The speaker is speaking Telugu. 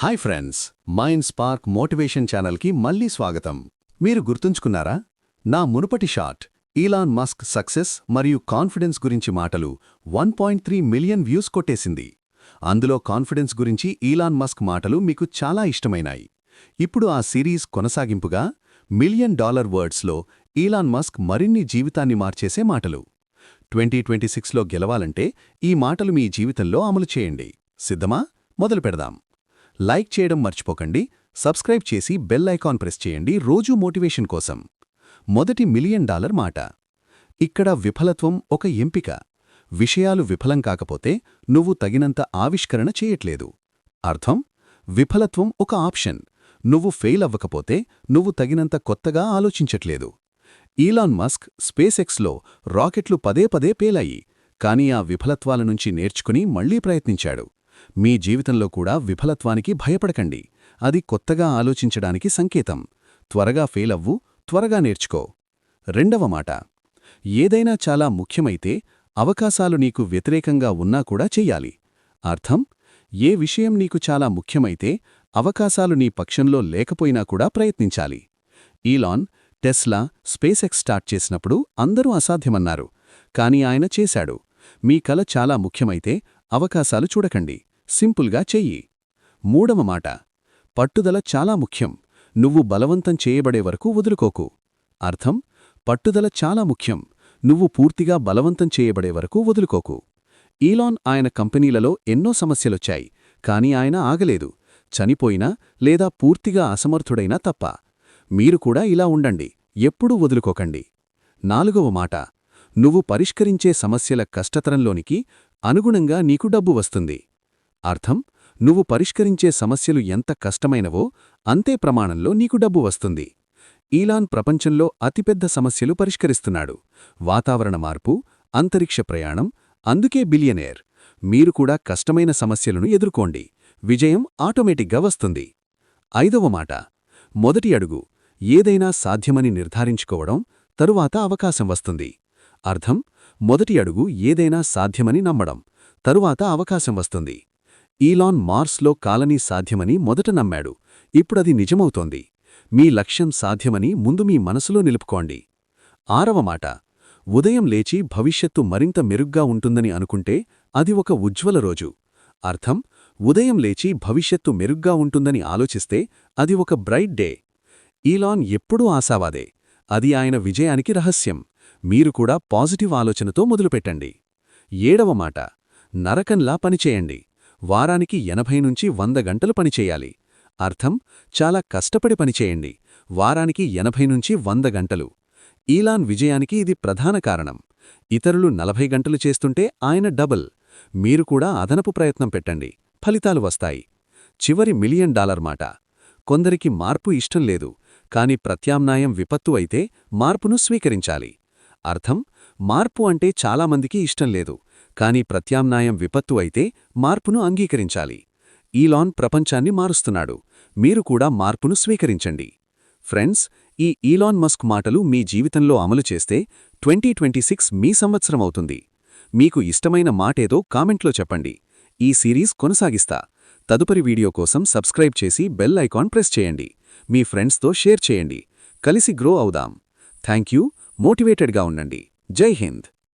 Hi friends, mind spark motivation ఛానల్కి మళ్ళీ స్వాగతం. మీరు గుర్తుంచుకున్నారా? నా మునుపటి షాట్ ఈలాన్ మస్క్ సక్సెస్ మరియు కాన్ఫిడెన్స్ గురించి మాటలు 1.3 మిలియన్ వ్యూస్ కొట్టేసింది. అందులో కాన్ఫిడెన్స్ గురించి ఈలాన్ మస్క్ మాటలు మీకు చాలా ఇష్టమైనాయి. ఇప్పుడు ఆ సిరీస్ కొనసాగింపుగా $1 మిలియన్ వర్డ్స్లో ఈలాన్ మస్క్ మరిన్ని జీవితాన్ని మార్చేసే మాటలు. 2026లో గెలవాలంటే ఈ మాటలు మీ జీవితంలో అమలు చేయండి. సిద్ధమా? మొదలు పెడదాం. లైక్ చేయడం మర్చిపోకండి, సబ్స్క్రైబ్ చేసి బెల్ ఐకాన్ ప్రెస్ చేయండి రోజూ మోటివేషన్ కోసం. మొదటి $1 మిలియన్ మాట. ఇక్కడ విఫలత్వం ఒక ఎంపిక. విషయాలు విఫలం కాకపోతే నువ్వు తగినంత ఆవిష్కరణ చేయట్లేదు. అర్థం: విఫలత్వం ఒక ఆప్షన్. నువ్వు ఫెయిల్ అవ్వకపోతే నువ్వు తగినంత కొత్తగా ఆలోచించట్లేదు. ఈలాన్ మస్క్ స్పేస్ ఎక్స్లో రాకెట్లు పదే పదే పేలాయి, కానీ ఆ విఫలత్వాల నుంచి నేర్చుకుని మళ్లీ ప్రయత్నించాడు. మీ జీవితంలో కూడా విఫలత్వానికి భయపడకండి. అది కొత్తగా ఆలోచించడానికి సంకేతం. త్వరగా ఫెయిల్ అవ్వు, త్వరగా నేర్చుకో. రెండవ మాట. ఏదైనా చాలా ముఖ్యమైతే అవకాశాలు నీకు వ్యతిరేకంగా ఉన్నా కూడా చెయ్యాలి. అర్థం: ఏ విషయం నీకు చాలా ముఖ్యమైతే అవకాశాలు నీ పక్షంలో లేకపోయినా కూడా ప్రయత్నించాలి. Elon Tesla space X start చేసినప్పుడు అందరూ అసాధ్యమన్నారు, కానీ ఆయన చేశాడు. మీ కల చాలా ముఖ్యమైతే అవకాశాలు చూడకండి, సింపుల్గా చెయ్యి. మూడవ మాట. పట్టుదల చాలా ముఖ్యం. నువ్వు బలవంతం చేయబడే వరకు వదులుకోకు. అర్థం: పట్టుదల చాలా ముఖ్యం. నువ్వు పూర్తిగా బలవంతం చేయబడే వరకు వదులుకోకు. ఈలాన్ ఆయన కంపెనీలలో ఎన్నో సమస్యలొచ్చాయి, కానీ ఆయన ఆగలేదు. చనిపోయినా లేదా పూర్తిగా అసమర్థుడైనా తప్ప. మీరు కూడా ఇలా ఉండండి, ఎప్పుడూ వదులుకోకండి. నాలుగవ మాట. నువ్వు పరిష్కరించే సమస్యల కష్టతరంలోనికి అనుగుణంగా నీకు డబ్బు వస్తుంది. అర్థం: నువ్వు పరిష్కరించే సమస్యలు ఎంత కష్టమైనవో అంతే ప్రమాణంలో నీకు డబ్బు వస్తుంది. ఈలాన్ ప్రపంచంలో అతిపెద్ద సమస్యలు పరిష్కరిస్తున్నాడు. వాతావరణ మార్పు, అంతరిక్ష ప్రయాణం, అందుకే బిలియనేర్. మీరు కూడా కష్టమైన సమస్యలను ఎదుర్కోండి, విజయం ఆటోమేటిక్గా వస్తుంది. ఐదవ మాట. మొదటి అడుగు. ఏదైనా సాధ్యమని నిర్ధారించుకోవడం, తరువాత అవకాశం వస్తుంది. అర్థం: మొదటి అడుగు ఏదైనా సాధ్యమని నమ్మడం, తరువాత అవకాశం వస్తుంది. ఈలాన్ మార్స్లో కాలనీ సాధ్యమని మొదట నమ్మాడు, ఇప్పుడది నిజమవుతోంది. మీ లక్ష్యం సాధ్యమని ముందు మీ మనసులో నిలుపుకోండి. ఆరవ మాట. ఉదయం లేచి భవిష్యత్తు మరింత మెరుగ్గా ఉంటుందని అనుకుంటే అది ఒక ఉజ్వల రోజు. అర్థం: ఉదయం లేచి భవిష్యత్తు మెరుగ్గా ఉంటుందని ఆలోచిస్తే అది ఒక బ్రైట్ డే. ఈలాన్ ఎప్పుడూ ఆశావాదే. అది ఆయన విజయానికి రహస్యం. మీరు కూడా పాజిటివ్ ఆలోచనతో మొదలుపెట్టండి. ఏడవ మాట. నరకంలా పనిచేయండి. వారానికి 80 నుంచి 100 గంటలు పనిచేయాలి. అర్థం: చాలా కష్టపడి పనిచేయండి. వారానికి 80 నుంచి 100 గంటలు. ఈలాన్ విజయానికి ఇది ప్రధాన కారణం. ఇతరులు 40 గంటలు చేస్తుంటే ఆయన డబుల్. మీరు కూడా అదనపు ప్రయత్నం పెట్టండి, ఫలితాలు వస్తాయి. చివరి $1 మిలియన్ మాట. కొందరికి మార్పు ఇష్టం లేదు, కాని ప్రత్యామ్నాయం విపత్తు అయితే మార్పును స్వీకరించాలి. అర్థం: మార్పు అంటే చాలామందికి ఇష్టం లేదు, కానీ ప్రత్యామ్నాయం విపత్తు అయితే మార్పును అంగీకరించాలి. ఈలాన్ ప్రపంచాన్ని మారుస్తున్నాడు, మీరు కూడా మార్పును స్వీకరించండి. ఫ్రెండ్స్, ఈ ఈలాన్ మస్క్ మాటలు మీ జీవితంలో అమలు చేస్తే 2026 మీ సంవత్సరం అవుతుంది. మీకు ఇష్టమైన మాటేదో కామెంట్లో చెప్పండి. ఈ సిరీస్ కొనసాగిస్తా. తదుపరి వీడియో కోసం సబ్స్క్రైబ్ చేసి బెల్ ఐకాన్ ప్రెస్ చేయండి. మీ ఫ్రెండ్స్తో షేర్ చేయండి. కలిసి గ్రో అవుదాం. Thank you. మోటివేటెడ్గా ఉండండి. జై హింద్.